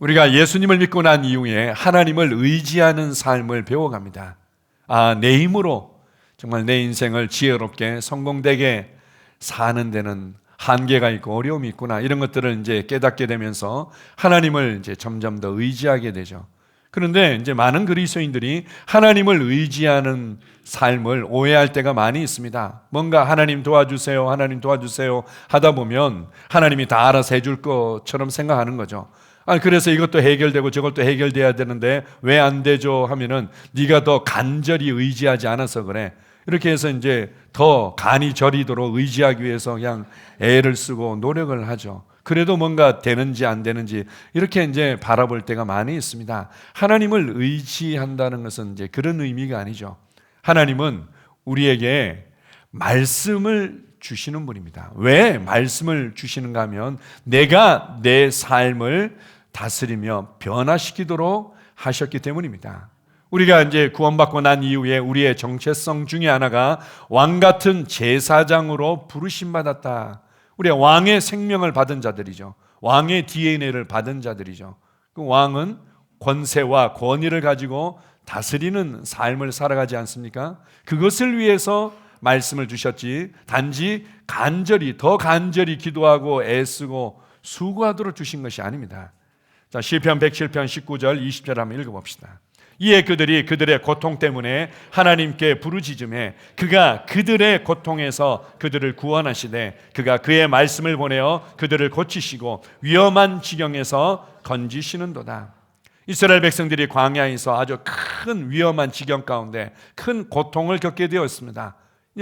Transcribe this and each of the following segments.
우리가 예수님을 믿고 난 이후에 하나님을 의지하는 삶을 배워갑니다. 내 힘으로 정말 내 인생을 지혜롭게 성공되게 사는 데는 한계가 있고 어려움이 있구나, 이런 것들을 이제 깨닫게 되면서 하나님을 이제 점점 더 의지하게 되죠. 그런데 이제 많은 그리스도인들이 하나님을 의지하는 삶을 오해할 때가 많이 있습니다. 뭔가 하나님 도와주세요, 하나님 도와주세요 하다 보면 하나님이 다 알아서 해줄 것처럼 생각하는 거죠. 그래서 이것도 해결되고 저것도 해결돼야 되는데 왜 안 되죠 하면은 네가 더 간절히 의지하지 않아서 그래. 이렇게 해서 이제 더 간이 저리도록 의지하기 위해서 그냥 애를 쓰고 노력을 하죠. 그래도 뭔가 되는지 안 되는지 이렇게 이제 바라볼 때가 많이 있습니다. 하나님을 의지한다는 것은 이제 그런 의미가 아니죠. 하나님은 우리에게 말씀을 주시는 분입니다. 왜 말씀을 주시는가 하면 내가 내 삶을 다스리며 변화시키도록 하셨기 때문입니다. 우리가 이제 구원받고 난 이후에 우리의 정체성 중에 하나가 왕 같은 제사장으로 부르심받았다. 우리가 왕의 생명을 받은 자들이죠. 왕의 DNA를 받은 자들이죠. 그 왕은 권세와 권위를 가지고 다스리는 삶을 살아가지 않습니까? 그것을 위해서 말씀을 주셨지, 단지 더 간절히 기도하고 애쓰고 수고하도록 주신 것이 아닙니다. 자, 시편 107편 19절 20절 한번 읽어봅시다. 이에 그들이 그들의 고통 때문에 하나님께 부르짖음에 그가 그들의 고통에서 그들을 구원하시되 그가 그의 말씀을 보내어 그들을 고치시고 위험한 지경에서 건지시는도다. 이스라엘 백성들이 광야에서 아주 큰 위험한 지경 가운데 큰 고통을 겪게 되었습니다.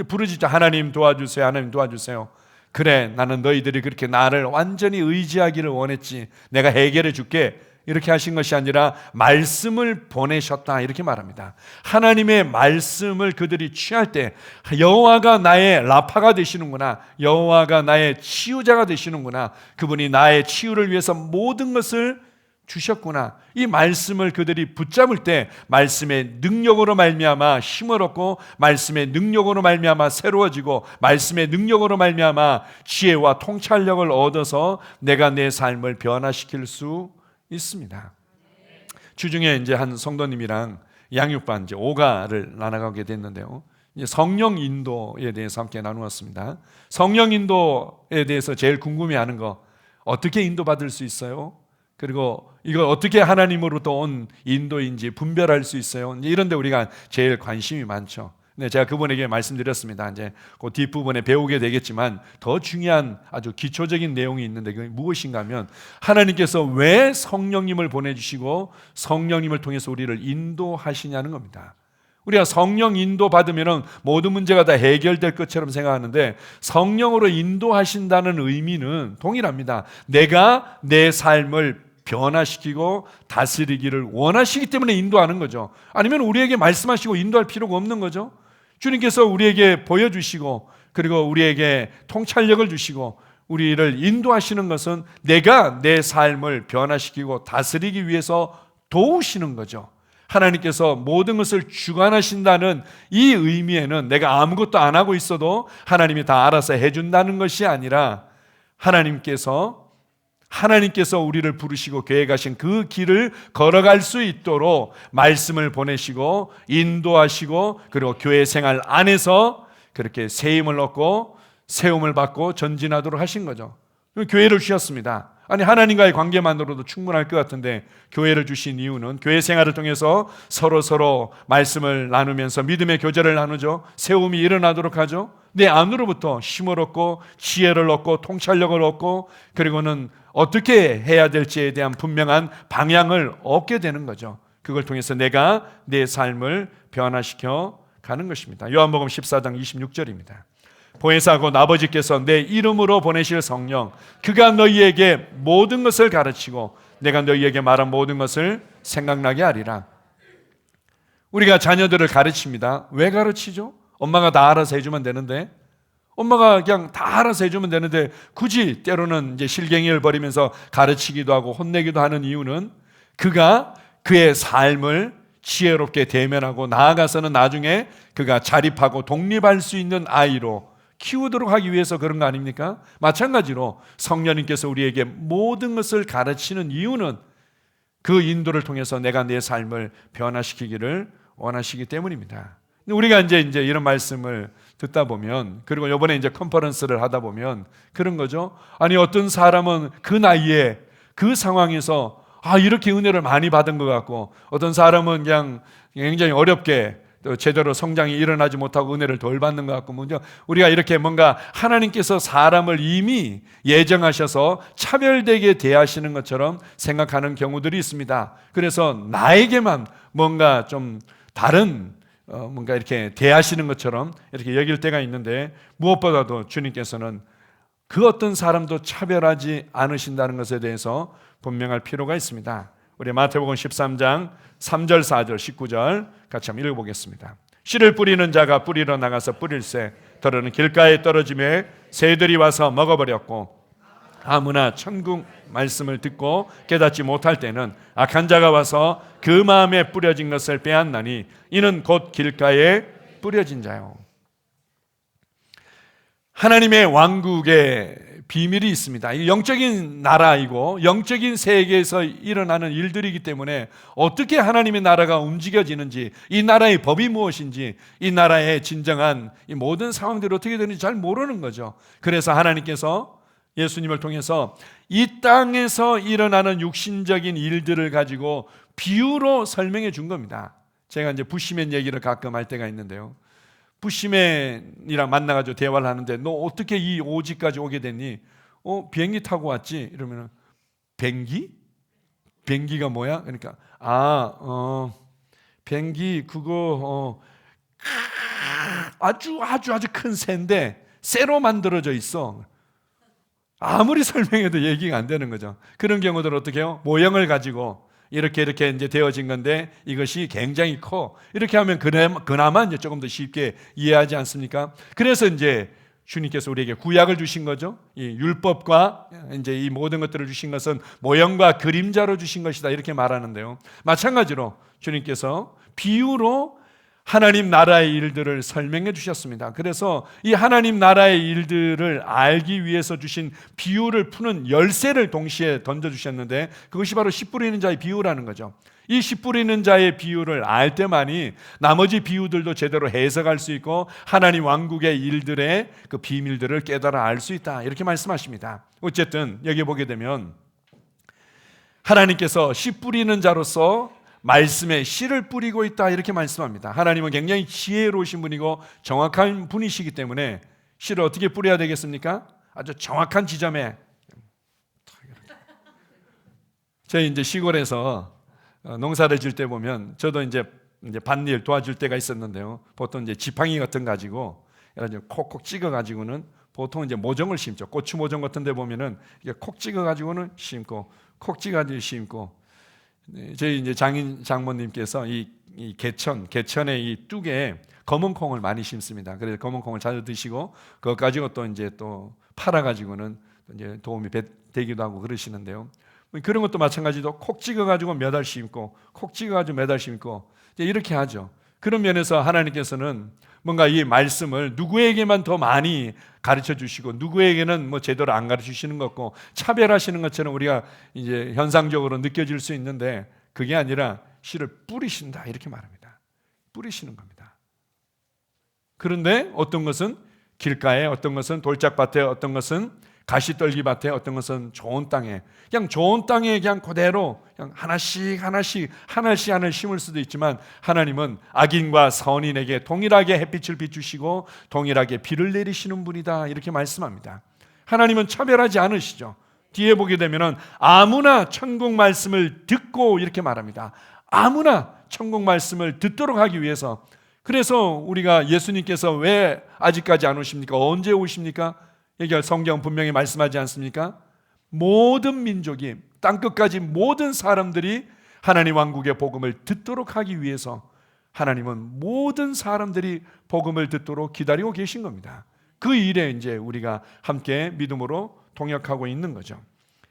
부르짖자, 하나님 도와주세요, 하나님 도와주세요. 그래, 나는 너희들이 그렇게 나를 완전히 의지하기를 원했지, 내가 해결해 줄게, 이렇게 하신 것이 아니라 말씀을 보내셨다, 이렇게 말합니다. 하나님의 말씀을 그들이 취할 때 여호와가 나의 라파가 되시는구나, 여호와가 나의 치유자가 되시는구나, 그분이 나의 치유를 위해서 모든 것을 주셨구나, 이 말씀을 그들이 붙잡을 때 말씀의 능력으로 말미암아 힘을 얻고, 말씀의 능력으로 말미암아 새로워지고, 말씀의 능력으로 말미암아 지혜와 통찰력을 얻어서 내가 내 삶을 변화시킬 수 있습니다. 주중에 이제 한 성도님이랑 양육반 이제 5가를 나눠가게 됐는데요. 이제 성령 인도에 대해서 함께 나누었습니다. 성령 인도에 대해서 제일 궁금해하는 거, 어떻게 인도받을 수 있어요? 그리고 이걸 어떻게 하나님으로부터 온 인도인지 분별할 수 있어요? 이런 데 우리가 제일 관심이 많죠. 네, 제가 그분에게 말씀드렸습니다. 이제 그 뒷부분에 배우게 되겠지만 더 중요한 아주 기초적인 내용이 있는데 그게 무엇인가 하면 하나님께서 왜 성령님을 보내주시고 성령님을 통해서 우리를 인도하시냐는 겁니다. 우리가 성령 인도 받으면 모든 문제가 다 해결될 것처럼 생각하는데 성령으로 인도하신다는 의미는 동일합니다. 내가 내 삶을 변화시키고 다스리기를 원하시기 때문에 인도하는 거죠. 아니면 우리에게 말씀하시고 인도할 필요가 없는 거죠. 주님께서 우리에게 보여주시고 그리고 우리에게 통찰력을 주시고 우리를 인도하시는 것은 내가 내 삶을 변화시키고 다스리기 위해서 도우시는 거죠. 하나님께서 모든 것을 주관하신다는 이 의미에는 내가 아무것도 안 하고 있어도 하나님이 다 알아서 해준다는 것이 아니라 하나님께서 우리를 부르시고 계획하신 그 길을 걸어갈 수 있도록 말씀을 보내시고 인도하시고 그리고 교회 생활 안에서 그렇게 세임을 얻고 세움을 받고 전진하도록 하신 거죠. 교회를 주셨습니다. 아니, 하나님과의 관계만으로도 충분할 것 같은데 교회를 주신 이유는 교회 생활을 통해서 서로 말씀을 나누면서 믿음의 교제를 나누죠. 세움이 일어나도록 하죠. 내 안으로부터 힘을 얻고 지혜를 얻고 통찰력을 얻고 그리고는 어떻게 해야 될지에 대한 분명한 방향을 얻게 되는 거죠. 그걸 통해서 내가 내 삶을 변화시켜 가는 것입니다. 요한복음 14장 26절입니다. 보혜사 곧 아버지께서 내 이름으로 보내실 성령 그가 너희에게 모든 것을 가르치고 내가 너희에게 말한 모든 것을 생각나게 하리라. 우리가 자녀들을 가르칩니다. 왜 가르치죠? 엄마가 다 알아서 해주면 되는데, 엄마가 그냥 다 알아서 해주면 되는데 굳이 때로는 이제 실갱이를 벌이면서 가르치기도 하고 혼내기도 하는 이유는 그가 그의 삶을 지혜롭게 대면하고 나아가서는 나중에 그가 자립하고 독립할 수 있는 아이로 키우도록 하기 위해서 그런 거 아닙니까? 마찬가지로 성령님께서 우리에게 모든 것을 가르치는 이유는 그 인도를 통해서 내가 내 삶을 변화시키기를 원하시기 때문입니다. 우리가 이제 이런 말씀을 듣다 보면, 그리고 이번에 이제 컨퍼런스를 하다 보면 그런 거죠. 아니, 어떤 사람은 그 나이에 그 상황에서 이렇게 은혜를 많이 받은 것 같고, 어떤 사람은 그냥 굉장히 어렵게 또 제대로 성장이 일어나지 못하고 은혜를 덜 받는 것 같고, 먼저 우리가 이렇게 뭔가 하나님께서 사람을 이미 예정하셔서 차별되게 대하시는 것처럼 생각하는 경우들이 있습니다. 그래서 나에게만 뭔가 좀 다른 뭔가 이렇게 대하시는 것처럼 이렇게 여길 때가 있는데, 무엇보다도 주님께서는 그 어떤 사람도 차별하지 않으신다는 것에 대해서 분명할 필요가 있습니다. 우리 마태복음 13장 3절, 4절, 19절 같이 한번 읽어보겠습니다. 씨를 뿌리는 자가 뿌리러 나가서 뿌릴새 더러는 길가에 떨어지매 새들이 와서 먹어버렸고, 아무나 천국 말씀을 듣고 깨닫지 못할 때는 악한 자가 와서 그 마음에 뿌려진 것을 빼앗나니 이는 곧 길가에 뿌려진 자요. 하나님의 왕국의 비밀이 있습니다. 이 영적인 나라이고 영적인 세계에서 일어나는 일들이기 때문에 어떻게 하나님의 나라가 움직여지는지, 이 나라의 법이 무엇인지, 이 나라의 진정한 이 모든 상황들이 어떻게 되는지 잘 모르는 거죠. 그래서 하나님께서 예수님을 통해서 이 땅에서 일어나는 육신적인 일들을 가지고 비유로 설명해 준 겁니다. 제가 이제 부시맨 얘기를 가끔 할 때가 있는데요. 부시맨이랑 만나가지고 대화를 하는데, 너 어떻게 이 오지까지 오게 됐니? 비행기 타고 왔지? 이러면, 비행기? 비행기가 뭐야? 그러니까 비행기 그거 아주 큰 새인데 쇠로 만들어져 있어. 아무리 설명해도 얘기가 안 되는 거죠. 그런 경우들 어떻게 해요? 모형을 가지고 이렇게 이제 되어진 건데 이것이 굉장히 커. 이렇게 하면 그나마 이제 조금 더 쉽게 이해하지 않습니까? 그래서 이제 주님께서 우리에게 구약을 주신 거죠. 이 율법과 이제 이 모든 것들을 주신 것은 모형과 그림자로 주신 것이다, 이렇게 말하는데요. 마찬가지로 주님께서 비유로 하나님 나라의 일들을 설명해 주셨습니다. 그래서 이 하나님 나라의 일들을 알기 위해서 주신 비유를 푸는 열쇠를 동시에 던져주셨는데, 그것이 바로 씨 뿌리는 자의 비유라는 거죠. 이 씨 뿌리는 자의 비유를 알 때만이 나머지 비유들도 제대로 해석할 수 있고 하나님 왕국의 일들의 그 비밀들을 깨달아 알 수 있다, 이렇게 말씀하십니다. 어쨌든 여기 보게 되면 하나님께서 씨 뿌리는 자로서 말씀에 씨를 뿌리고 있다, 이렇게 말씀합니다. 하나님은 굉장히 지혜로우신 분이고 정확한 분이시기 때문에 씨를 어떻게 뿌려야 되겠습니까? 아주 정확한 지점에. 저희 이제 시골에서 농사를 지을 때 보면, 저도 이제 밭일 도와줄 때가 있었는데요. 보통 이제 지팡이 같은 거 가지고 콕콕 찍어 가지고는 보통 이제 모종을 심죠. 고추 모종 같은 데 보면은 이게 콕 찍어 가지고는 심고, 콕 찍어 가지고 심고. 저희 이제 장모님께서 이 개천의 이 뚝에 검은 콩을 많이 심습니다. 그래서 검은 콩을 자주 드시고 그거 가지고 또 이제 또 팔아 가지고는 이제 도움이 되기도 하고 그러시는데요. 그런 것도 마찬가지로 콕 찍어 가지고 몇 알 심고, 콕 찍어 가지고 몇 알 심고, 이렇게 하죠. 그런 면에서 하나님께서는 뭔가 이 말씀을 누구에게만 더 많이 가르쳐 주시고 누구에게는 뭐 제대로 안 가르쳐 주시는 것 같고 차별하시는 것처럼 우리가 이제 현상적으로 느껴질 수 있는데, 그게 아니라 씨를 뿌리신다, 이렇게 말합니다. 뿌리시는 겁니다. 그런데 어떤 것은 길가에, 어떤 것은 돌짝밭에, 어떤 것은 가시떨기밭에, 어떤 것은 좋은 땅에, 그냥 좋은 땅에 그냥 그대로 그냥 하나씩 심을 수도 있지만, 하나님은 악인과 선인에게 동일하게 햇빛을 비추시고 동일하게 비를 내리시는 분이다, 이렇게 말씀합니다. 하나님은 차별하지 않으시죠. 뒤에 보게 되면은 아무나 천국 말씀을 듣고, 이렇게 말합니다. 아무나 천국 말씀을 듣도록 하기 위해서. 그래서 우리가 예수님께서 왜 아직까지 안 오십니까? 언제 오십니까? 여기 성경 분명히 말씀하지 않습니까? 모든 민족이, 땅끝까지 모든 사람들이 하나님 왕국의 복음을 듣도록 하기 위해서 하나님은 모든 사람들이 복음을 듣도록 기다리고 계신 겁니다. 그 일에 이제 우리가 함께 믿음으로 동역하고 있는 거죠.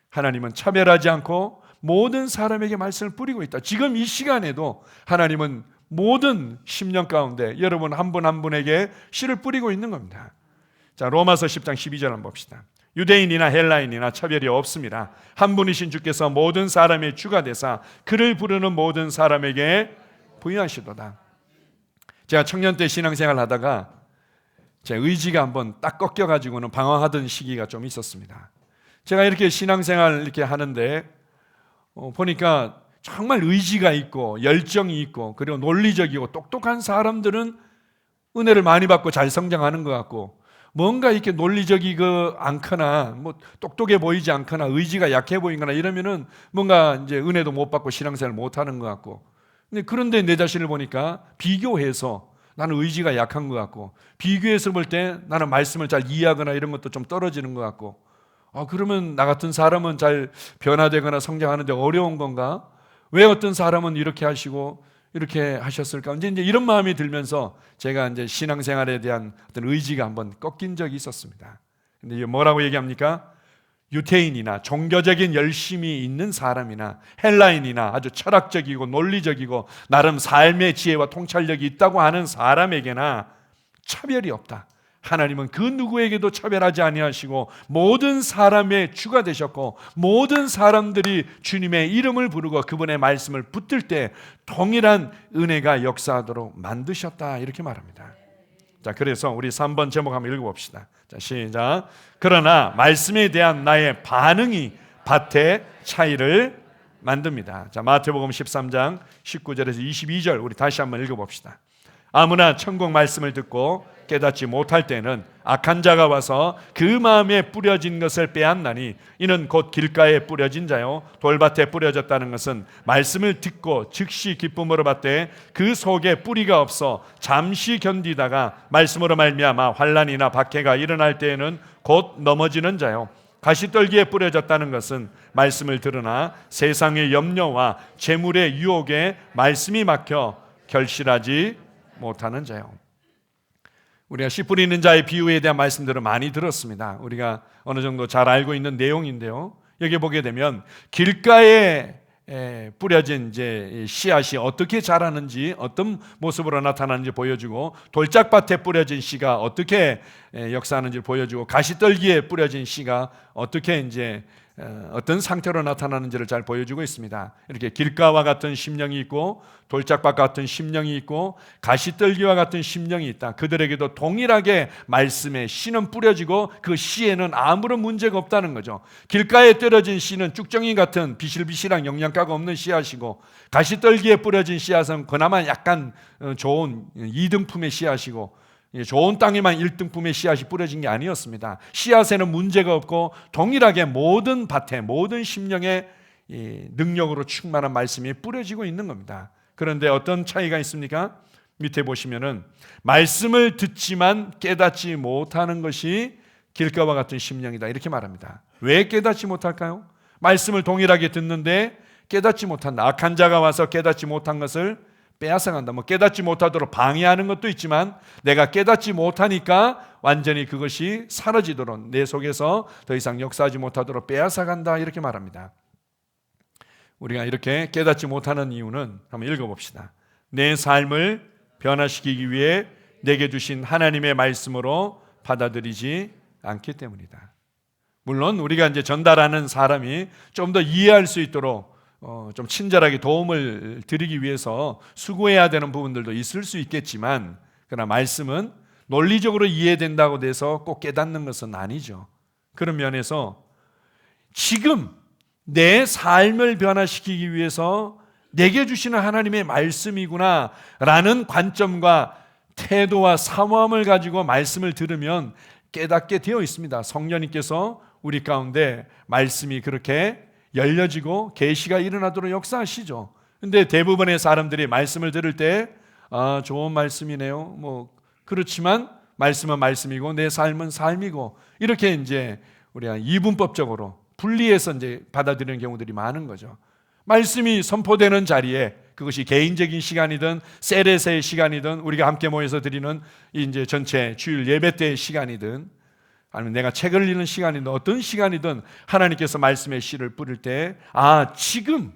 하나님은 차별하지 않고 모든 사람에게 말씀을 뿌리고 있다. 지금 이 시간에도 하나님은 모든 심령 가운데 여러분 한 분 한 분에게 씨를 뿌리고 있는 겁니다. 자, 로마서 10장 12절 한번 봅시다. 유대인이나 헬라인이나 차별이 없습니다. 한 분이신 주께서 모든 사람의 주가 되사 그를 부르는 모든 사람에게 부여하시도다. 제가 청년 때 신앙생활 하다가 제 의지가 한번 딱 꺾여가지고는 방황하던 시기가 좀 있었습니다. 제가 이렇게 신앙생활 이렇게 하는데 보니까 정말 의지가 있고 열정이 있고 그리고 논리적이고 똑똑한 사람들은 은혜를 많이 받고 잘 성장하는 것 같고, 뭔가 이렇게 논리적이고 않거나 뭐 똑똑해 보이지 않거나 의지가 약해 보이거나 이러면은 뭔가 이제 은혜도 못 받고 신앙생활 못 하는 것 같고, 근데 그런데 내 자신을 보니까 비교해서 나는 의지가 약한 것 같고, 비교해서 볼 때 나는 말씀을 잘 이해하거나 이런 것도 좀 떨어지는 것 같고, 그러면 나 같은 사람은 잘 변화되거나 성장하는데 어려운 건가? 왜 어떤 사람은 이렇게 하시고 이렇게 하셨을까? 이제 이런 마음이 들면서 제가 이제 신앙생활에 대한 어떤 의지가 한번 꺾인 적이 있었습니다. 근데 이게 뭐라고 얘기합니까? 유태인이나 종교적인 열심이 있는 사람이나 헬라인이나 아주 철학적이고 논리적이고 나름 삶의 지혜와 통찰력이 있다고 하는 사람에게나 차별이 없다. 하나님은 그 누구에게도 차별하지 아니하시고 모든 사람의 주가 되셨고, 모든 사람들이 주님의 이름을 부르고 그분의 말씀을 붙들 때 동일한 은혜가 역사하도록 만드셨다, 이렇게 말합니다. 자, 그래서 우리 3번 제목 한번 읽어봅시다. 자, 시작. 그러나 말씀에 대한 나의 반응이 밭의 차이를 만듭니다. 자, 마태복음 13장 19절에서 22절 우리 다시 한번 읽어봅시다. 아무나 천국 말씀을 듣고 깨닫지 못할 때는 악한 자가 와서 그 마음에 뿌려진 것을 빼앗나니 이는 곧 길가에 뿌려진 자요 돌밭에 뿌려졌다는 것은 말씀을 듣고 즉시 기쁨으로 받되 그 속에 뿌리가 없어 잠시 견디다가 말씀으로 말미암아 환난이나 박해가 일어날 때에는 곧 넘어지는 자요 가시떨기에 뿌려졌다는 것은 말씀을 들으나 세상의 염려와 재물의 유혹에 말씀이 막혀 결실하지 못하는 자요. 우리가 씨 뿌리는 자의 비유에 대한 말씀들을 많이 들었습니다. 우리가 어느 정도 잘 알고 있는 내용인데요. 여기 보게 되면 길가에 뿌려진 이제 씨앗이 어떻게 자라는지, 어떤 모습으로 나타나는지 보여주고, 돌짝밭에 뿌려진 씨가 어떻게 역사하는지 보여주고, 가시떨기에 뿌려진 씨가 어떻게 이제 어떤 상태로 나타나는지를 잘 보여주고 있습니다. 이렇게 길가와 같은 심령이 있고 돌짝밭 같은 심령이 있고 가시떨기와 같은 심령이 있다. 그들에게도 동일하게 말씀의 씨는 뿌려지고 그 씨에는 아무런 문제가 없다는 거죠. 길가에 떨어진 씨는 쭉정이 같은 비실비실한 영양가가 없는 씨앗이고, 가시떨기에 뿌려진 씨앗은 그나마 약간 좋은 2등품의 씨앗이고, 좋은 땅에만 1등품의 씨앗이 뿌려진 게 아니었습니다. 씨앗에는 문제가 없고 동일하게 모든 밭에, 모든 심령에 능력으로 충만한 말씀이 뿌려지고 있는 겁니다. 그런데 어떤 차이가 있습니까? 밑에 보시면은 말씀을 듣지만 깨닫지 못하는 것이 길가와 같은 심령이다, 이렇게 말합니다. 왜 깨닫지 못할까요? 말씀을 동일하게 듣는데 깨닫지 못한다. 악한 자가 와서 깨닫지 못한 것을 빼앗아간다. 깨닫지 못하도록 방해하는 것도 있지만 내가 깨닫지 못하니까 완전히 그것이 사라지도록, 내 속에서 더 이상 역사하지 못하도록 빼앗아간다, 이렇게 말합니다. 우리가 이렇게 깨닫지 못하는 이유는 한번 읽어봅시다. 내 삶을 변화시키기 위해 내게 주신 하나님의 말씀으로 받아들이지 않기 때문이다. 물론 우리가 이제 전달하는 사람이 좀 더 이해할 수 있도록 좀 친절하게 도움을 드리기 위해서 수고해야 되는 부분들도 있을 수 있겠지만, 그러나 말씀은 논리적으로 이해된다고 돼서 꼭 깨닫는 것은 아니죠. 그런 면에서 지금 내 삶을 변화시키기 위해서 내게 주시는 하나님의 말씀이구나 라는 관점과 태도와 사모함을 가지고 말씀을 들으면 깨닫게 되어 있습니다. 성령님께서 우리 가운데 말씀이 그렇게 열려지고 계시가 일어나도록 역사하시죠. 근데 대부분의 사람들이 말씀을 들을 때 좋은 말씀이네요, 그렇지만 말씀은 말씀이고 내 삶은 삶이고, 이렇게 이제 우리가 이분법적으로 분리해서 이제 받아들이는 경우들이 많은 거죠. 말씀이 선포되는 자리에, 그것이 개인적인 시간이든 세례세의 시간이든 우리가 함께 모여서 드리는 이제 전체 주일 예배 때의 시간이든 아니면 내가 책을 읽는 시간이든 어떤 시간이든 하나님께서 말씀의 씨를 뿌릴 때, 지금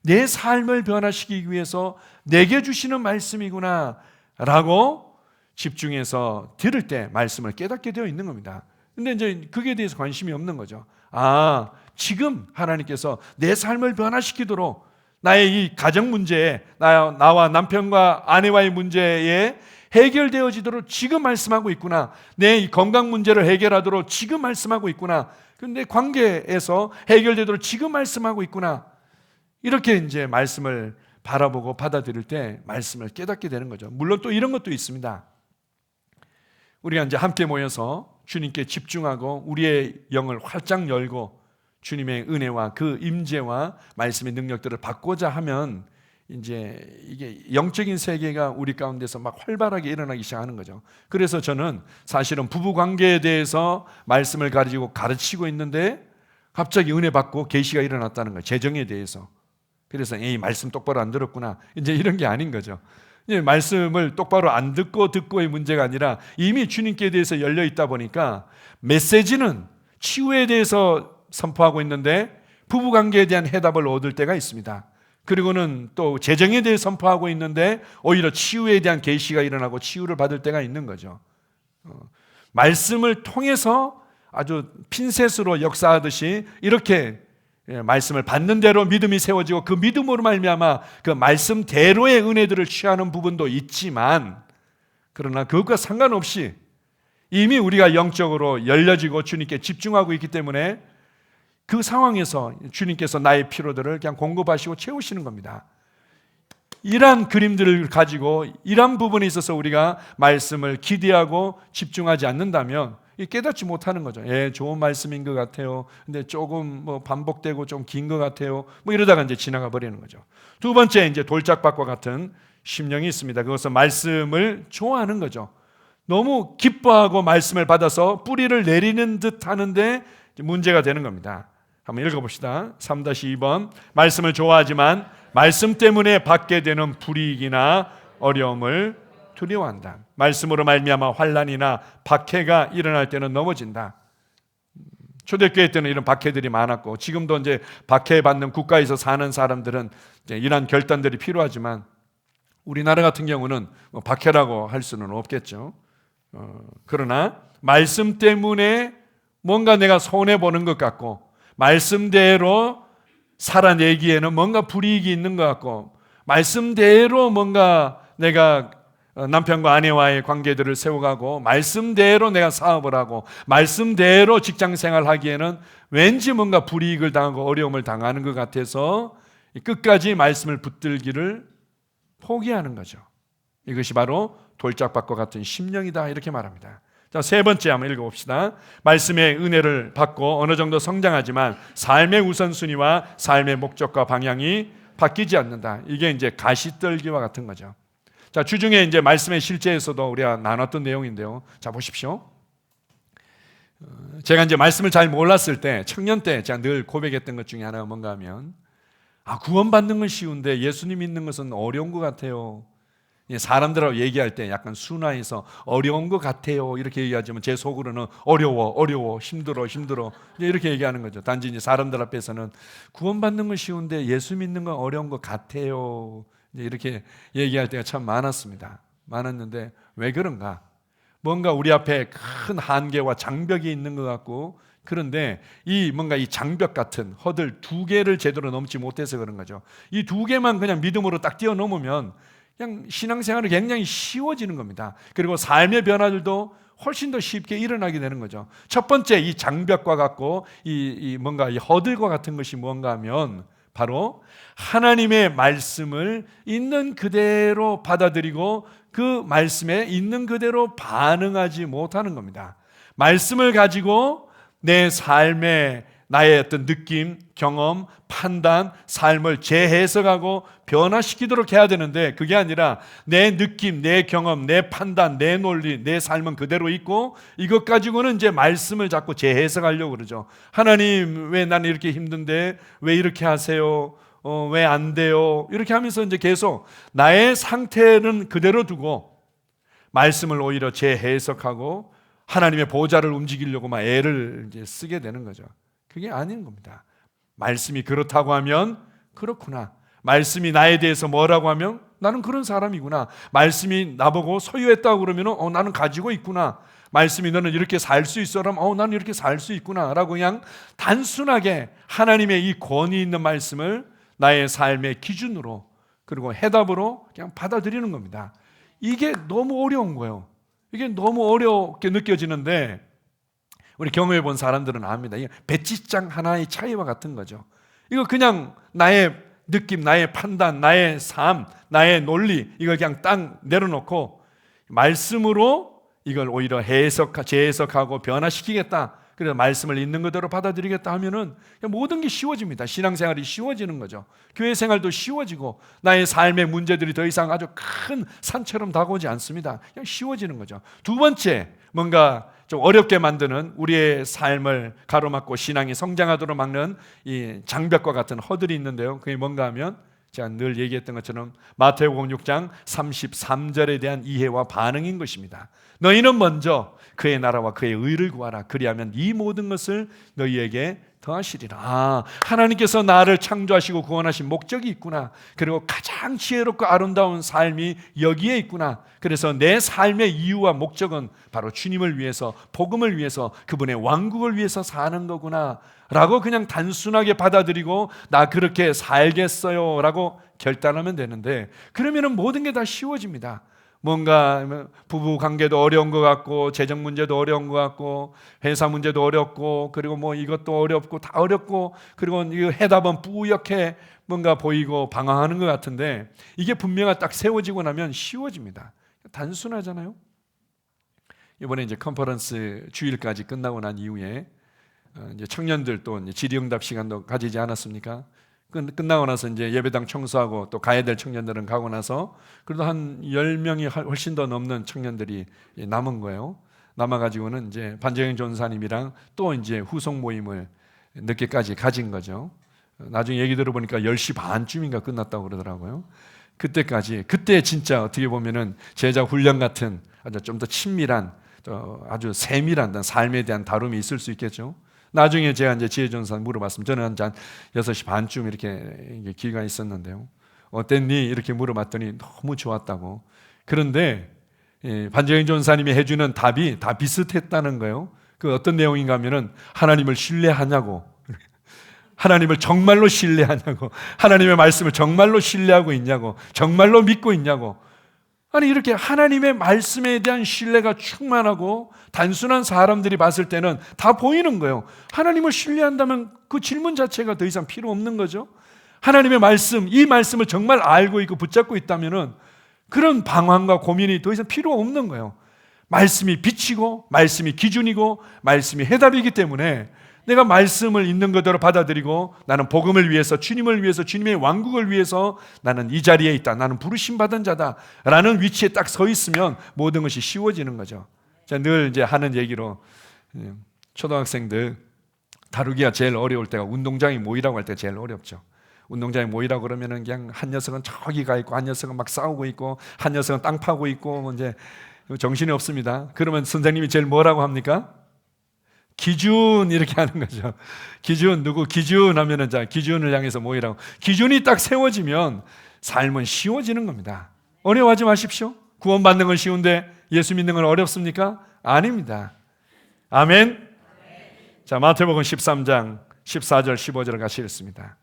내 삶을 변화시키기 위해서 내게 주시는 말씀이구나 라고 집중해서 들을 때 말씀을 깨닫게 되어 있는 겁니다. 근데 이제 그게 대해서 관심이 없는 거죠. 지금 하나님께서 내 삶을 변화시키도록 나의 이 가정 문제에, 나와 남편과 아내와의 문제에 해결되어지도록 지금 말씀하고 있구나. 내 이 건강 문제를 해결하도록 지금 말씀하고 있구나. 근데 관계에서 해결되도록 지금 말씀하고 있구나. 이렇게 이제 말씀을 바라보고 받아들일 때 말씀을 깨닫게 되는 거죠. 물론 또 이런 것도 있습니다. 우리가 이제 함께 모여서 주님께 집중하고 우리의 영을 활짝 열고 주님의 은혜와 그 임재와 말씀의 능력들을 받고자 하면 이제 이게 영적인 세계가 우리 가운데서 막 활발하게 일어나기 시작하는 거죠. 그래서 저는 사실은 부부 관계에 대해서 말씀을 가르치고 있는데 갑자기 은혜 받고 계시가 일어났다는 거예요. 재정에 대해서. 그래서 이 말씀 똑바로 안 들었구나. 이제 이런 게 아닌 거죠. 말씀을 똑바로 안 듣고의 문제가 아니라 이미 주님께 대해서 열려 있다 보니까 메시지는 치유에 대해서 선포하고 있는데 부부관계에 대한 해답을 얻을 때가 있습니다. 그리고는 또 재정에 대해 선포하고 있는데 오히려 치유에 대한 계시가 일어나고 치유를 받을 때가 있는 거죠. 말씀을 통해서 아주 핀셋으로 역사하듯이 이렇게 말씀을 받는 대로 믿음이 세워지고 그 믿음으로 말미암아 그 말씀대로의 은혜들을 취하는 부분도 있지만, 그러나 그것과 상관없이 이미 우리가 영적으로 열려지고 주님께 집중하고 있기 때문에 그 상황에서 주님께서 나의 필요들을 그냥 공급하시고 채우시는 겁니다. 이러한 그림들을 가지고 이러한 부분에 있어서 우리가 말씀을 기대하고 집중하지 않는다면 깨닫지 못하는 거죠. 좋은 말씀인 것 같아요. 근데 조금 반복되고 좀 긴 것 같아요. 이러다가 이제 지나가 버리는 거죠. 두 번째, 이제 돌짝밭과 같은 심령이 있습니다. 그것은 말씀을 좋아하는 거죠. 너무 기뻐하고 말씀을 받아서 뿌리를 내리는 듯 하는데 문제가 되는 겁니다. 한번 읽어봅시다. 3-2번. 말씀을 좋아하지만 말씀 때문에 받게 되는 불이익이나 어려움을 두려워한다. 말씀으로 말미암아 환난이나 박해가 일어날 때는 넘어진다. 초대교회 때는 이런 박해들이 많았고 지금도 이제 박해받는 국가에서 사는 사람들은 이런 결단들이 필요하지만 우리나라 같은 경우는 박해라고 할 수는 없겠죠. 그러나 말씀 때문에 뭔가 내가 손해보는 것 같고 말씀대로 살아내기에는 뭔가 불이익이 있는 것 같고 말씀대로 뭔가 내가 남편과 아내와의 관계들을 세워가고 말씀대로 내가 사업을 하고 말씀대로 직장생활 하기에는 왠지 뭔가 불이익을 당하고 어려움을 당하는 것 같아서 끝까지 말씀을 붙들기를 포기하는 거죠. 이것이 바로 돌짝밭과 같은 심령이다, 이렇게 말합니다. 자, 세 번째 한번 읽어봅시다. 말씀의 은혜를 받고 어느 정도 성장하지만 삶의 우선순위와 삶의 목적과 방향이 바뀌지 않는다. 이게 이제 가시떨기와 같은 거죠. 자, 주중에 이제 말씀의 실제에서도 우리가 나눴던 내용인데요. 자, 보십시오. 제가 이제 말씀을 잘 몰랐을 때, 청년 때 제가 늘 고백했던 것 중에 하나가 뭔가 하면, 구원받는 건 쉬운데 예수님 믿는 것은 어려운 것 같아요. 사람들하고 얘기할 때 약간 순화해서 어려운 것 같아요 이렇게 얘기하지만 제 속으로는 어려워, 힘들어 이렇게 얘기하는 거죠. 단지 이제 사람들 앞에서는 구원받는 건 쉬운데 예수 믿는 건 어려운 것 같아요 이렇게 얘기할 때가 참 많았는데 왜 그런가? 뭔가 우리 앞에 큰 한계와 장벽이 있는 것 같고, 그런데 뭔가 이 장벽 같은 허들 두 개를 제대로 넘지 못해서 그런 거죠. 이 두 개만 그냥 믿음으로 딱 뛰어넘으면 그냥 신앙생활이 굉장히 쉬워지는 겁니다. 그리고 삶의 변화들도 훨씬 더 쉽게 일어나게 되는 거죠. 첫 번째, 이 장벽과 같고 뭔가 이 허들과 같은 것이 뭔가 하면 바로 하나님의 말씀을 있는 그대로 받아들이고 그 말씀에 있는 그대로 반응하지 못하는 겁니다. 말씀을 가지고 내 삶에 나의 어떤 느낌, 경험, 판단, 삶을 재해석하고 변화시키도록 해야 되는데 그게 아니라 내 느낌, 내 경험, 내 판단, 내 논리, 내 삶은 그대로 있고 이것 가지고는 이제 말씀을 자꾸 재해석하려고 그러죠. 하나님, 왜 나는 이렇게 힘든데 왜 이렇게 하세요? 왜 안 돼요? 이렇게 하면서 이제 계속 나의 상태는 그대로 두고 말씀을 오히려 재해석하고 하나님의 보좌를 움직이려고 막 애를 이제 쓰게 되는 거죠. 그게 아닌 겁니다. 말씀이 그렇다고 하면 그렇구나. 말씀이 나에 대해서 뭐라고 하면 나는 그런 사람이구나. 말씀이 나보고 소유했다고 그러면 나는 가지고 있구나. 말씀이 너는 이렇게 살 수 있어. 그러면 나는 이렇게 살 수 있구나 라고 그냥 단순하게 하나님의 이 권위 있는 말씀을 나의 삶의 기준으로 그리고 해답으로 그냥 받아들이는 겁니다. 이게 너무 어려운 거예요. 이게 너무 어렵게 느껴지는데 우리 경험해 본 사람들은 압니다. 이게 배지장 하나의 차이와 같은 거죠. 이거 그냥 나의 느낌, 나의 판단, 나의 삶, 나의 논리 이걸 그냥 딱 내려놓고 말씀으로 이걸 오히려 재해석하고 변화시키겠다. 그래서 말씀을 있는 그대로 받아들이겠다 하면은 모든 게 쉬워집니다. 신앙생활이 쉬워지는 거죠. 교회 생활도 쉬워지고 나의 삶의 문제들이 더 이상 아주 큰 산처럼 다가오지 않습니다. 그냥 쉬워지는 거죠. 두 번째, 뭔가 좀 어렵게 만드는 우리의 삶을 가로막고 신앙이 성장하도록 막는 이 장벽과 같은 허들이 있는데요. 그게 뭔가 하면 제가 늘 얘기했던 것처럼 마태복음 6장 33절에 대한 이해와 반응인 것입니다. 너희는 먼저 그의 나라와 그의 의를 구하라. 그리하면 이 모든 것을 너희에게 더하시리라. 하나님께서 나를 창조하시고 구원하신 목적이 있구나. 그리고 가장 지혜롭고 아름다운 삶이 여기에 있구나. 그래서 내 삶의 이유와 목적은 바로 주님을 위해서, 복음을 위해서, 그분의 왕국을 위해서 사는 거구나 라고 그냥 단순하게 받아들이고 나 그렇게 살겠어요 라고 결단하면 되는데, 그러면 모든 게 다 쉬워집니다. 뭔가 부부 관계도 어려운 것 같고, 재정 문제도 어려운 것 같고, 회사 문제도 어렵고, 그리고 뭐 이것도 어렵고 다 어렵고, 그리고 이 해답은 뿌옇게 뭔가 보이고 방황하는 것 같은데, 이게 분명히 딱 세워지고 나면 쉬워집니다. 단순하잖아요. 이번에 이제 컨퍼런스 주일까지 끝나고 난 이후에 이제 청년들 또 이제 질의응답 시간도 가지지 않았습니까? 끝나고 나서 이제 예배당 청소하고 또 가야 될 청년들은 가고 나서 그래도 한 10명이 훨씬 더 넘는 청년들이 남은 거예요. 남아가지고는 이제 반재영 전사님이랑 또 이제 후속 모임을 늦게까지 가진 거죠. 나중에 얘기 들어보니까 10시 반쯤인가 끝났다고 그러더라고요. 그때 진짜 어떻게 보면은 제자 훈련 같은 아주 좀 더 친밀한, 또 아주 세밀한 삶에 대한 다룸이 있을 수 있겠죠. 나중에 제가 이제 지혜전사 물어봤습니다. 저는 한 6시 반쯤 이렇게 기회가 있었는데요. 어땠니? 이렇게 물어봤더니 너무 좋았다고. 그런데 반재영 전사님이 해주는 답이 다 비슷했다는 거예요. 그 어떤 내용인가 하면은 하나님을 신뢰하냐고, 하나님을 정말로 신뢰하냐고, 하나님의 말씀을 정말로 신뢰하고 있냐고, 정말로 믿고 있냐고. 아니, 이렇게 하나님의 말씀에 대한 신뢰가 충만하고 단순한 사람들이 봤을 때는 다 보이는 거예요. 하나님을 신뢰한다면 그 질문 자체가 더 이상 필요 없는 거죠. 하나님의 말씀, 이 말씀을 정말 알고 있고 붙잡고 있다면 그런 방황과 고민이 더 이상 필요 없는 거예요. 말씀이 빛이고 말씀이 기준이고 말씀이 해답이기 때문에 내가 말씀을 있는 그대로 받아들이고 나는 복음을 위해서, 주님을 위해서, 주님의 왕국을 위해서 나는 이 자리에 있다, 나는 부르심 받은 자다 라는 위치에 딱 서 있으면 모든 것이 쉬워지는 거죠. 제가 늘 이제 하는 얘기로, 초등학생들 다루기가 제일 어려울 때가 운동장에 모이라고 할 때 제일 어렵죠. 운동장에 모이라고 그러면은 그냥 한 녀석은 저기 가 있고 한 녀석은 막 싸우고 있고 한 녀석은 땅 파고 있고 이제 정신이 없습니다. 그러면 선생님이 제일 뭐라고 합니까? 기준, 이렇게 하는 거죠. 기준, 누구 기준 하면은 자, 기준을 향해서 모이라고. 기준이 딱 세워지면 삶은 쉬워지는 겁니다. 어려워하지 마십시오. 구원받는 건 쉬운데 예수 믿는 건 어렵습니까? 아닙니다. 아멘. 자, 마태복음 13장 14절 15절을 같이 읽습니다.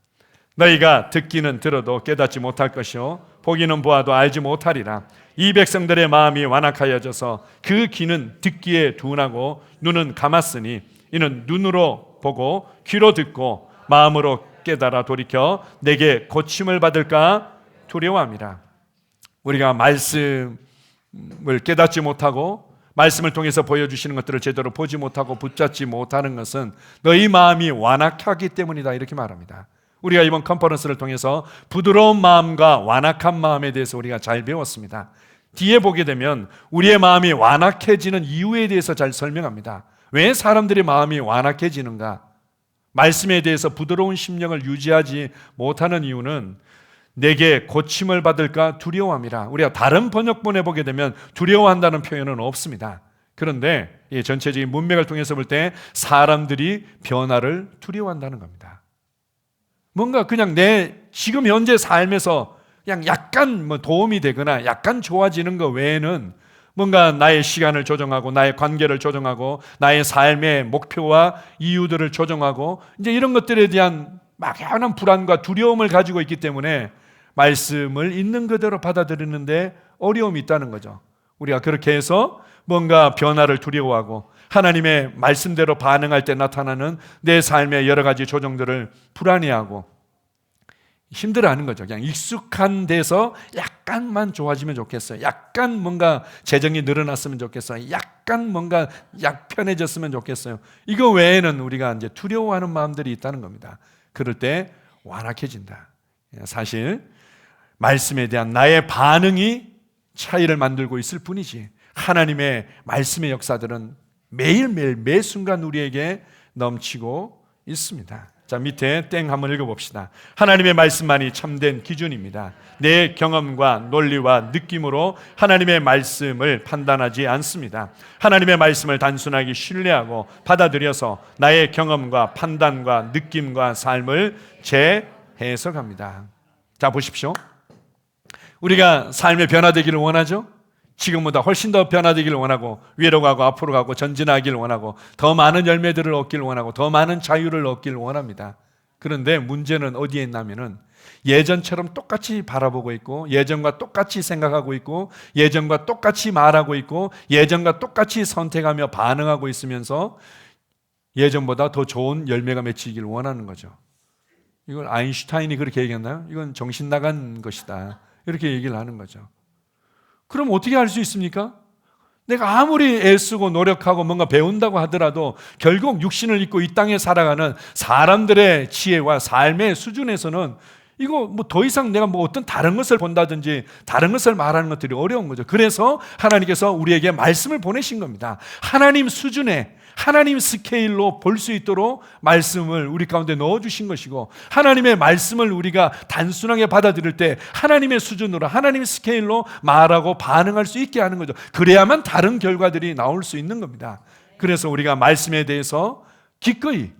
너희가 듣기는 들어도 깨닫지 못할 것이요 보기는 보아도 알지 못하리라. 이 백성들의 마음이 완악하여져서 그 귀는 듣기에 둔하고 눈은 감았으니 이는 눈으로 보고 귀로 듣고 마음으로 깨달아 돌이켜 내게 고침을 받을까 두려워함이라. 우리가 말씀을 깨닫지 못하고 말씀을 통해서 보여주시는 것들을 제대로 보지 못하고 붙잡지 못하는 것은 너희 마음이 완악하기 때문이다, 이렇게 말합니다. 우리가 이번 컨퍼런스를 통해서 부드러운 마음과 완악한 마음에 대해서 우리가 잘 배웠습니다. 뒤에 보게 되면 우리의 마음이 완악해지는 이유에 대해서 잘 설명합니다. 왜 사람들의 마음이 완악해지는가? 말씀에 대해서 부드러운 심령을 유지하지 못하는 이유는 내게 고침을 받을까 두려워함이라. 우리가 다른 번역본에 보게 되면 두려워한다는 표현은 없습니다. 그런데 이 전체적인 문맥을 통해서 볼 때 사람들이 변화를 두려워한다는 겁니다. 뭔가 그냥 내 지금 현재 삶에서 그냥 약간 도움이 되거나 약간 좋아지는 것 외에는 뭔가 나의 시간을 조정하고 나의 관계를 조정하고 나의 삶의 목표와 이유들을 조정하고 이제 이런 것들에 대한 막연한 불안과 두려움을 가지고 있기 때문에 말씀을 있는 그대로 받아들이는데 어려움이 있다는 거죠. 우리가 그렇게 해서 뭔가 변화를 두려워하고 하나님의 말씀대로 반응할 때 나타나는 내 삶의 여러 가지 조정들을 불안해하고 힘들어하는 거죠. 그냥 익숙한 데서 약간만 좋아지면 좋겠어요. 약간 뭔가 재정이 늘어났으면 좋겠어요. 약간 뭔가 편해졌으면 좋겠어요. 이거 외에는 우리가 이제 두려워하는 마음들이 있다는 겁니다. 그럴 때 완악해진다. 사실 말씀에 대한 나의 반응이 차이를 만들고 있을 뿐이지 하나님의 말씀의 역사들은 매일매일 매 순간 우리에게 넘치고 있습니다. 자, 밑에 땡 한번 읽어봅시다. 하나님의 말씀만이 참된 기준입니다. 내 경험과 논리와 느낌으로 하나님의 말씀을 판단하지 않습니다. 하나님의 말씀을 단순하게 신뢰하고 받아들여서 나의 경험과 판단과 느낌과 삶을 재해석합니다. 자, 보십시오. 우리가 삶의 변화되기를 원하죠? 지금보다 훨씬 더 변화되기를 원하고 위로 가고 앞으로 가고 전진하기를 원하고 더 많은 열매들을 얻기를 원하고 더 많은 자유를 얻기를 원합니다. 그런데 문제는 어디에 있냐면은 예전처럼 똑같이 바라보고 있고 예전과 똑같이 생각하고 있고 예전과 똑같이 말하고 있고 예전과 똑같이 선택하며 반응하고 있으면서 예전보다 더 좋은 열매가 맺히기를 원하는 거죠. 이걸 아인슈타인이 그렇게 얘기했나요? 이건 정신 나간 것이다. 이렇게 얘기를 하는 거죠. 그럼 어떻게 할 수 있습니까? 내가 아무리 애쓰고 노력하고 뭔가 배운다고 하더라도 결국 육신을 입고 이 땅에 살아가는 사람들의 지혜와 삶의 수준에서는 이거 뭐 더 이상 내가 뭐 어떤 다른 것을 본다든지 다른 것을 말하는 것들이 어려운 거죠. 그래서 하나님께서 우리에게 말씀을 보내신 겁니다. 하나님 수준의 하나님 스케일로 볼 수 있도록 말씀을 우리 가운데 넣어주신 것이고 하나님의 말씀을 우리가 단순하게 받아들일 때 하나님의 수준으로 하나님의 스케일로 말하고 반응할 수 있게 하는 거죠. 그래야만 다른 결과들이 나올 수 있는 겁니다. 그래서 우리가 말씀에 대해서 기꺼이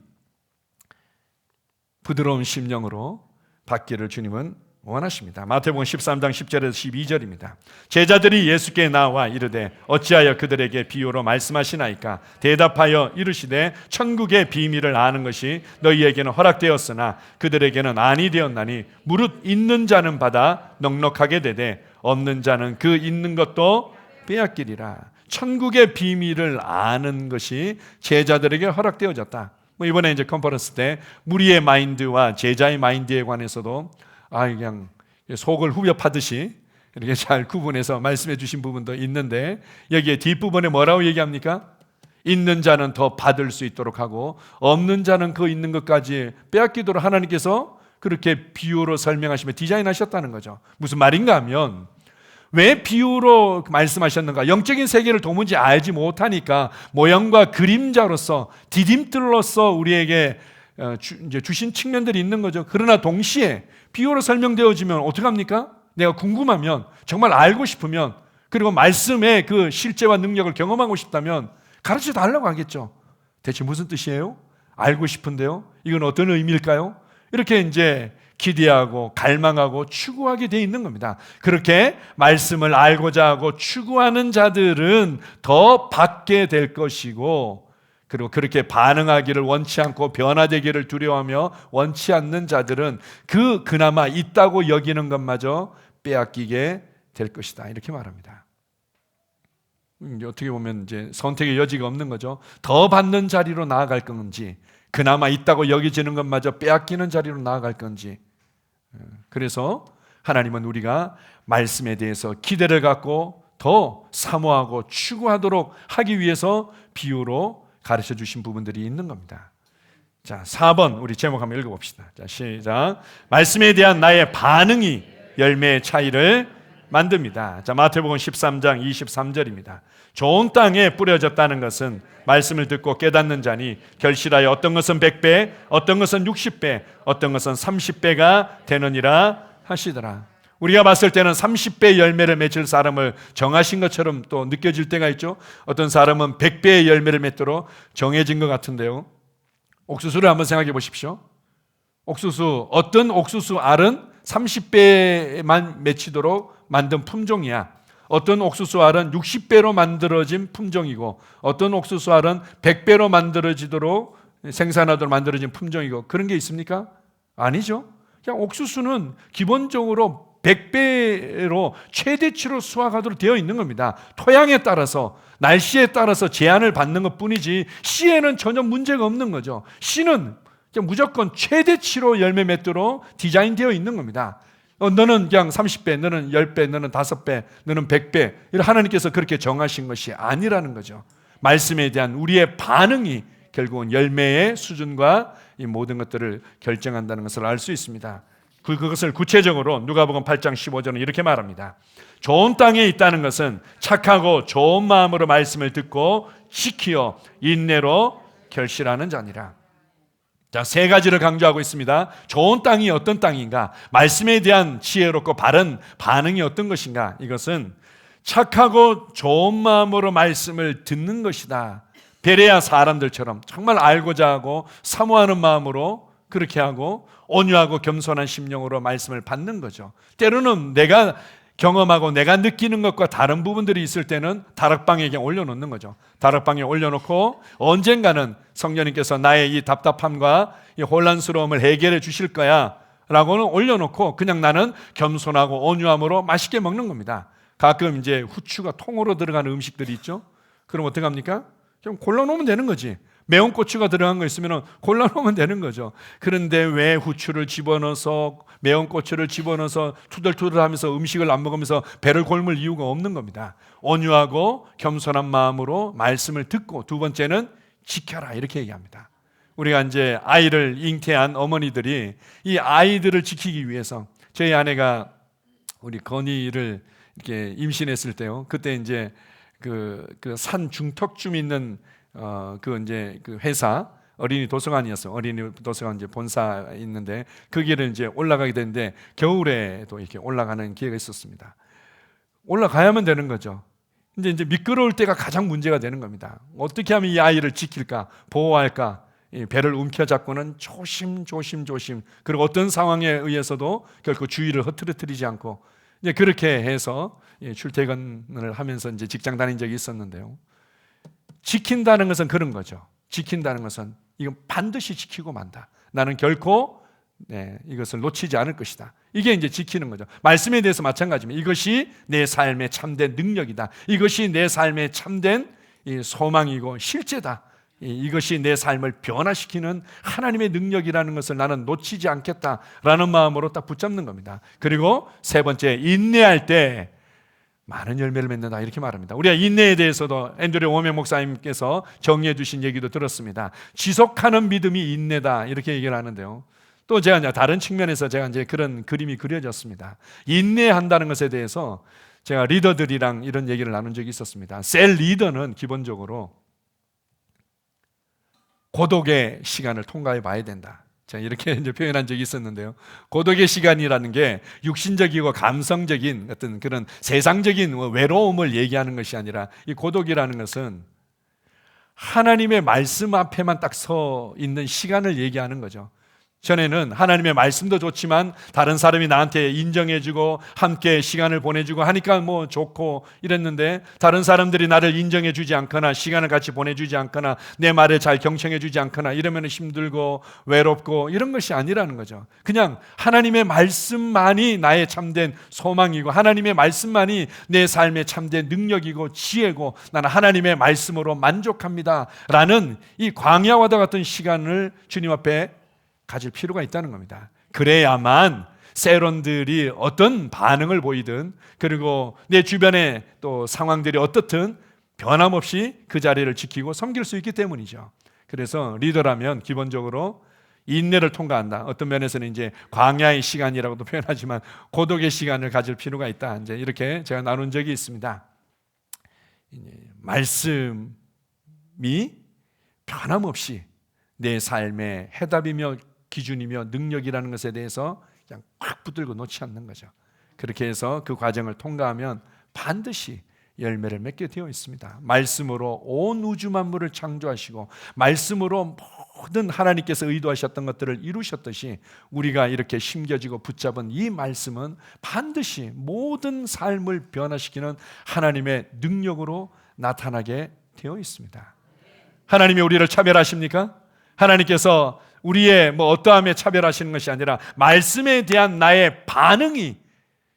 부드러운 심령으로 받기를 주님은 원하십니다. 마태복음 13장 10절에서 12절입니다. 제자들이 예수께 나와 이르되 어찌하여 그들에게 비유로 말씀하시나이까? 대답하여 이르시되 천국의 비밀을 아는 것이 너희에게는 허락되었으나 그들에게는 아니 되었나니 무릇 있는 자는 받아 넉넉하게 되되 없는 자는 그 있는 것도 빼앗기리라. 천국의 비밀을 아는 것이 제자들에게 허락되어졌다. 이번에 이제 컨퍼런스 때 무리의 마인드와 제자의 마인드에 관해서도 그냥 속을 후벼 파듯이 이렇게 잘 구분해서 말씀해 주신 부분도 있는데 여기에 뒷부분에 뭐라고 얘기합니까? 있는 자는 더 받을 수 있도록 하고 없는 자는 그 있는 것까지 빼앗기도록 하나님께서 그렇게 비유로 설명하시며 디자인하셨다는 거죠. 무슨 말인가 하면 왜 비유로 말씀하셨는가? 영적인 세계를 도무지 알지 못하니까 모형과 그림자로서 디딤돌로서 우리에게 이제 주신 측면들이 있는 거죠. 그러나 동시에 비유로 설명되어지면 어떡합니까? 내가 궁금하면 정말 알고 싶으면 그리고 말씀의 그 실제와 능력을 경험하고 싶다면 가르쳐 달라고 하겠죠. 대체 무슨 뜻이에요? 알고 싶은데요. 이건 어떤 의미일까요? 이렇게 이제 기대하고 갈망하고 추구하게 돼 있는 겁니다. 그렇게 말씀을 알고자 하고 추구하는 자들은 더 받게 될 것이고 그리고 그렇게 반응하기를 원치 않고 변화되기를 두려워하며 원치 않는 자들은 그나마 있다고 여기는 것마저 빼앗기게 될 것이다. 이렇게 말합니다. 이제 어떻게 보면 이제 선택의 여지가 없는 거죠. 더 받는 자리로 나아갈 건지 그나마 있다고 여겨지는 것마저 빼앗기는 자리로 나아갈 건지. 그래서 하나님은 우리가 말씀에 대해서 기대를 갖고 더 사모하고 추구하도록 하기 위해서 비유로 가르쳐 주신 부분들이 있는 겁니다. 자, 4번 우리 제목 한번 읽어봅시다. 자, 시작. 말씀에 대한 나의 반응이 열매의 차이를 만듭니다. 자, 마태복음 13장 23절입니다. 좋은 땅에 뿌려졌다는 것은 말씀을 듣고 깨닫는 자니 결실하여 어떤 것은 100배, 어떤 것은 60배, 어떤 것은 30배가 되느니라 하시더라. 우리가 봤을 때는 30배 열매를 맺을 사람을 정하신 것처럼 또 느껴질 때가 있죠. 어떤 사람은 100배의 열매를 맺도록 정해진 것 같은데요. 옥수수를 한번 생각해 보십시오. 어떤 옥수수 알은 30배만 맺히도록 만든 품종이야. 어떤 옥수수알은 60배로 만들어진 품종이고 어떤 옥수수알은 100배로 만들어지도록 생산하도록 만들어진 품종이고 그런 게 있습니까? 아니죠. 그냥 옥수수는 기본적으로 100배로 최대치로 수확하도록 되어 있는 겁니다. 토양에 따라서 날씨에 따라서 제한을 받는 것뿐이지 씨에는 전혀 문제가 없는 거죠. 씨는 무조건 최대치로 열매 맺도록 디자인되어 있는 겁니다. 너는 그냥 30배, 너는 10배, 너는 5배, 너는 100배 하나님께서 그렇게 정하신 것이 아니라는 거죠. 말씀에 대한 우리의 반응이 결국은 열매의 수준과 이 모든 것들을 결정한다는 것을 알 수 있습니다. 그것을 구체적으로 누가복음 8장 15절은 이렇게 말합니다. 좋은 땅에 있다는 것은 착하고 좋은 마음으로 말씀을 듣고 지키어 인내로 결실하는 자니라. 자, 세 가지를 강조하고 있습니다. 좋은 땅이 어떤 땅인가? 말씀에 대한 지혜롭고 바른 반응이 어떤 것인가? 이것은 착하고 좋은 마음으로 말씀을 듣는 것이다. 베레아 사람들처럼 정말 알고자 하고 사모하는 마음으로 그렇게 하고 온유하고 겸손한 심령으로 말씀을 받는 거죠. 때로는 내가 경험하고 내가 느끼는 것과 다른 부분들이 있을 때는 다락방에 그냥 올려놓는 거죠. 다락방에 올려놓고 언젠가는 성령님께서 나의 이 답답함과 이 혼란스러움을 해결해 주실 거야 라고는 올려놓고 그냥 나는 겸손하고 온유함으로 맛있게 먹는 겁니다. 가끔 이제 후추가 통으로 들어가는 음식들이 있죠. 그럼 어떻게 합니까? 그럼 골라놓으면 되는 거지. 매운 고추가 들어간 거 있으면 골라놓으면 되는 거죠. 그런데 왜 후추를 집어넣어서 매운 고추를 집어넣어서 투덜투덜하면서 음식을 안 먹으면서 배를 골물 이유가 없는 겁니다. 온유하고 겸손한 마음으로 말씀을 듣고 두 번째는 지켜라 이렇게 얘기합니다. 우리가 이제 아이를 잉태한 어머니들이 이 아이들을 지키기 위해서 저희 아내가 우리 건이를 이렇게 임신했을 때요. 그때 이제 그 산 중턱쯤 있는 그 회사 어린이 도서관이었어요. 어린이 도서관 이제 본사 있는데 거기를 이제 올라가게 되는데 겨울에도 이렇게 올라가는 기회가 있었습니다. 올라가야만 되는 거죠. 근데 이제 미끄러울 때가 가장 문제가 되는 겁니다. 어떻게 하면 이 아이를 지킬까, 보호할까? 배를 움켜잡고는 조심. 그리고 어떤 상황에 의해서도 결코 주의를 흐트러뜨리지 않고 이제 그렇게 해서 출퇴근을 하면서 이제 직장 다닌 적이 있었는데요. 지킨다는 것은 그런 거죠. 지킨다는 것은 이건 반드시 지키고 만다. 나는 결코 이것을 놓치지 않을 것이다. 이게 이제 지키는 거죠. 말씀에 대해서 마찬가지입니다. 이것이 내 삶의 참된 능력이다. 이것이 내 삶의 참된 소망이고 실제다. 이것이 내 삶을 변화시키는 하나님의 능력이라는 것을 나는 놓치지 않겠다라는 마음으로 딱 붙잡는 겁니다. 그리고 세 번째, 인내할 때 많은 열매를 맺는다 이렇게 말합니다. 우리가 인내에 대해서도 앤드류 워메 목사님께서 정리해 주신 얘기도 들었습니다. 지속하는 믿음이 인내다 이렇게 얘기를 하는데요. 또 제가 이제 다른 측면에서 제가 이제 그런 그림이 그려졌습니다. 인내한다는 것에 대해서 제가 리더들이랑 이런 얘기를 나눈 적이 있었습니다. 셀 리더는 기본적으로 고독의 시간을 통과해 봐야 된다. 제가 이렇게 이제 표현한 적이 있었는데요. 고독의 시간이라는 게 육신적이고 감성적인 어떤 그런 세상적인 외로움을 얘기하는 것이 아니라 이 고독이라는 것은 하나님의 말씀 앞에만 딱 서 있는 시간을 얘기하는 거죠. 전에는 하나님의 말씀도 좋지만 다른 사람이 나한테 인정해주고 함께 시간을 보내주고 하니까 뭐 좋고 이랬는데 다른 사람들이 나를 인정해주지 않거나 시간을 같이 보내주지 않거나 내 말에 잘 경청해주지 않거나 이러면 힘들고 외롭고 이런 것이 아니라는 거죠. 그냥 하나님의 말씀만이 나의 참된 소망이고 하나님의 말씀만이 내 삶의 참된 능력이고 지혜고 나는 하나님의 말씀으로 만족합니다 라는 이 광야와 같은 시간을 주님 앞에 가질 필요가 있다는 겁니다. 그래야만 세론들이 어떤 반응을 보이든 그리고 내 주변에 또 상황들이 어떻든 변함없이 그 자리를 지키고 섬길 수 있기 때문이죠. 그래서 리더라면 기본적으로 인내를 통과한다. 어떤 면에서는 이제 광야의 시간이라고도 표현하지만 고독의 시간을 가질 필요가 있다. 이제 이렇게 제가 나눈 적이 있습니다. 말씀이 변함없이 내 삶의 해답이며 기준이며 능력이라는 것에 대해서 그냥 꽉 붙들고 놓지 않는 거죠. 그렇게 해서 그 과정을 통과하면 반드시 열매를 맺게 되어 있습니다. 말씀으로 온 우주 만물을 창조하시고 말씀으로 모든 하나님께서 의도하셨던 것들을 이루셨듯이 우리가 이렇게 심겨지고 붙잡은 이 말씀은 반드시 모든 삶을 변화시키는 하나님의 능력으로 나타나게 되어 있습니다. 하나님이 우리를 차별하십니까? 하나님께서 우리의 어떠함에 차별하시는 것이 아니라 말씀에 대한 나의 반응이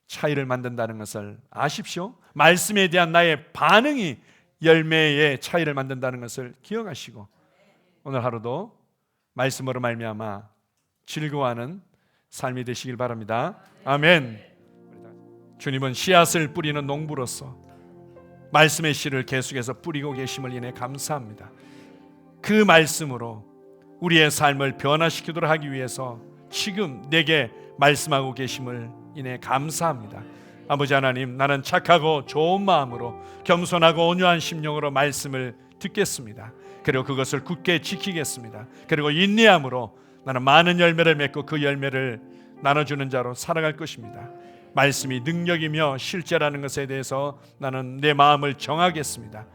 차이를 만든다는 것을 아십시오. 말씀에 대한 나의 반응이 열매의 차이를 만든다는 것을 기억하시고 오늘 하루도 말씀으로 말미암아 즐거워하는 삶이 되시길 바랍니다. 아멘. 주님은 씨앗을 뿌리는 농부로서 말씀의 씨를 계속해서 뿌리고 계심을 인해 감사합니다. 그 말씀으로 우리의 삶을 변화시키도록 하기 위해서 지금 내게 말씀하고 계심을 인해 감사합니다. 아버지 하나님, 나는 착하고 좋은 마음으로 겸손하고 온유한 심령으로 말씀을 듣겠습니다. 그리고 그것을 굳게 지키겠습니다. 그리고 인내함으로 나는 많은 열매를 맺고 그 열매를 나눠주는 자로 살아갈 것입니다. 말씀이 능력이며 실제라는 것에 대해서 나는 내 마음을 정하겠습니다.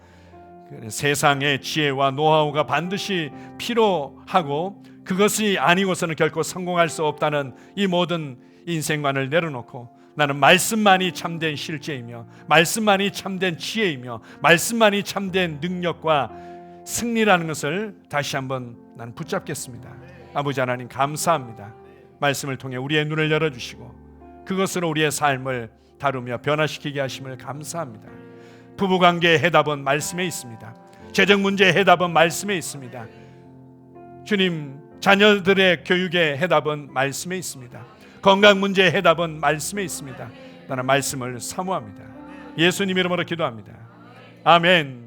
세상의 지혜와 노하우가 반드시 필요하고 그것이 아니고서는 결코 성공할 수 없다는 이 모든 인생관을 내려놓고 나는 말씀만이 참된 실제이며 말씀만이 참된 지혜이며 말씀만이 참된 능력과 승리라는 것을 다시 한번 나는 붙잡겠습니다. 아버지 하나님 감사합니다. 말씀을 통해 우리의 눈을 열어주시고 그것으로 우리의 삶을 다루며 변화시키게 하심을 감사합니다. 부부관계의 해답은 말씀에 있습니다. 재정 문제의 해답은 말씀에 있습니다. 주님, 자녀들의 교육의 해답은 말씀에 있습니다. 건강 문제의 해답은 말씀에 있습니다. 나는 말씀을 사모합니다. 예수님 이름으로 기도합니다. 아멘.